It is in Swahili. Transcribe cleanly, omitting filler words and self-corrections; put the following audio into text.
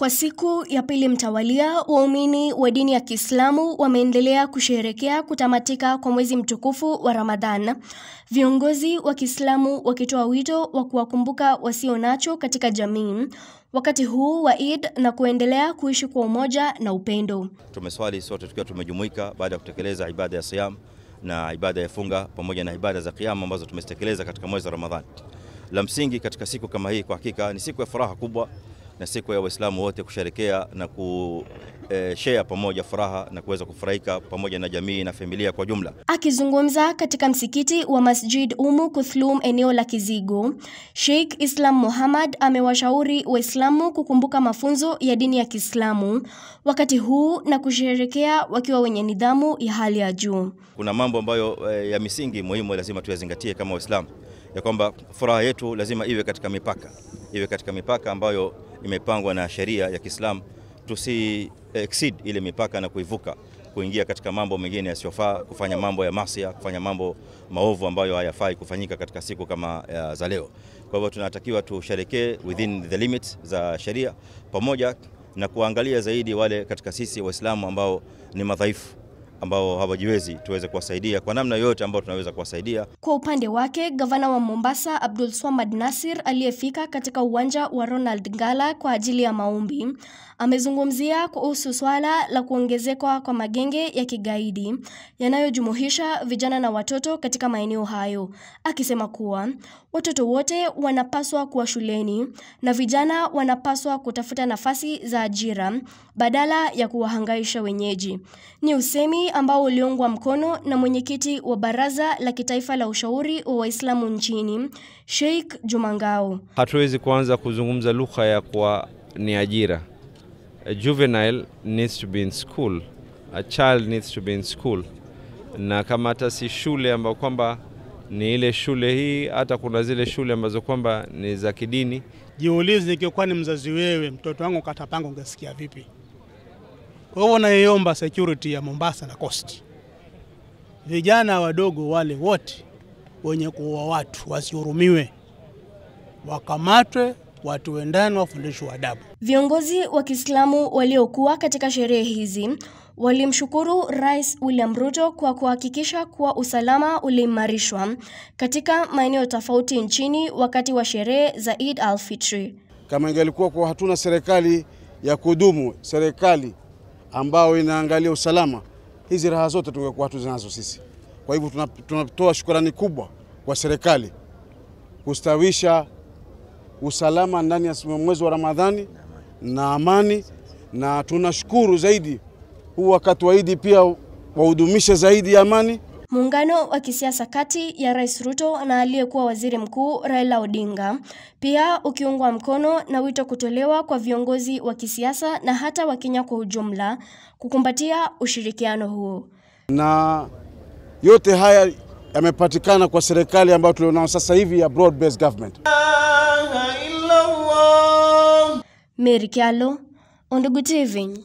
Kwa siku ya pili mtawalia, waumini wa dini ya Kiislamu wameendelea kusherehekea kutamatika kwa mwezi mtukufu wa Ramadhan. Viongozi wa Kiislamu wakitoa wito wa kuwakumbuka wasio nacho katika jamii wakati huu wa Eid na kuendelea kuishi kwa umoja na upendo. Tumeswali sote tukiwa tumejumuika baada ya kutekeleza ibada ya siyam na ibada ya funga pamoja na ibada za qiyam ambazo tumestekeleza katika mwezi wa Ramadhan. La msingi katika siku kama hii kwa hakika ni siku ya furaha kubwa na siku ya Waislamu wote kusherehekea na kushare pamoja furaha na kuweza kufurahika pamoja na jamii na familia kwa jumla. Akizungumza katika msikiti wa Masjid Umu Kuthlum eneo la Kizigo, Sheikh Islam Muhammad amewashauri Waislamu kukumbuka mafunzo ya dini ya Kiislamu wakati huu na kusherehekea wakiwa wenye nidhamu ya hali ya juu. Kuna mambo ambayo ya misingi muhimu lazima tuyazingatie kama Waislamu, ya kwamba furaha yetu lazima iwe katika mipaka ambayo imepangwa na sheria ya Kiislamu. Tusi exceed ile mipaka na kuivuka kuingia katika mambo mengine yasiyofaa, kufanya mambo ya maasi, kufanya mambo maovu ambayo hayafai kufanyika katika siku kama za leo. Kwa hivyo tunatakiwa tusherekee within the limits za sheria, pamoja na kuangalia zaidi wale katika sisi Waislamu ambao ni madhaifu, ambao hawajiwezi, tuweze kuwasaidia kwa namna yote ambayo tunaweza kuwasaidia. Kwa upande wake, gavana wa Mombasa Abdul Swamad Nasir aliyefika katika uwanja wa Ronald Ngala kwa ajili ya maombi, amezungumzia kuhusu swala la kuongezeka kwa magenge ya kigaidi yanayojumuisha vijana na watoto katika maeneo hayo, akisema kuwa watoto wote wanapaswa kuwa shuleni na vijana wanapaswa kutafuta nafasi za ajira badala ya kuwahangaisha wenyeji. Ni usemi ambao uliungwa mkono na mwenyekiti wa Baraza la Kitaifa la Ushauri wa Waislamu nchini, Sheikh Juma Ngao. Hatuwezi kuanza kuzungumza lugha ya kwa ni ajira. A juvenile needs to be in school. A child needs to be in school. Na kama hata si shule ambayo kwamba ni ile shule hii, hata kuna zile shule ambazo kwamba ni za kidini. Jiulize, nikiwa ni mzazi wewe, mtoto wangu katapanga ungesikia vipi? Kwa hivyo naiomba security ya Mombasa na Coast, vijana wadogo wale wote wenye kuua watu wasihurumiwe, wakamatwe, watu endani wafundishwe adabu. Viongozi wa Kiislamu waliokuwa katika sherehe hizi walimshukuru Rais William Ruto kwa kuhakikisha kuwa usalama uliimarishwa katika maeneo tofauti nchini wakati wa sherehe za Eid al-Fitr. Kama ingelikuwa kwa hatuna serikali ya kudumu, serikali ambao inaangalia usalama, hizi raha zote tungekuwa tunazo sisi. Kwa hivyo tunatoa shukrani kubwa kwa serikali kustawisha usalama ndani ya mwezi wa Ramadhani na amani, na tunashukuru zaidi huu wakati wa Eid pia wahudumishe zaidi ya amani. Muungano wa kisiasa kati ya Rais Ruto na aliyekuwa Waziri Mkuu Raila Odinga pia ukiungwa mkono na wito kutolewa kwa viongozi wa kisiasa na hata wa Kenya kwa ujumla kukumbatia ushirikiano huo. Na yote haya yamepatikana kwa serikali ambayo tulionao sasa hivi ya broad based government. Mary Kyalo, Undugu TV.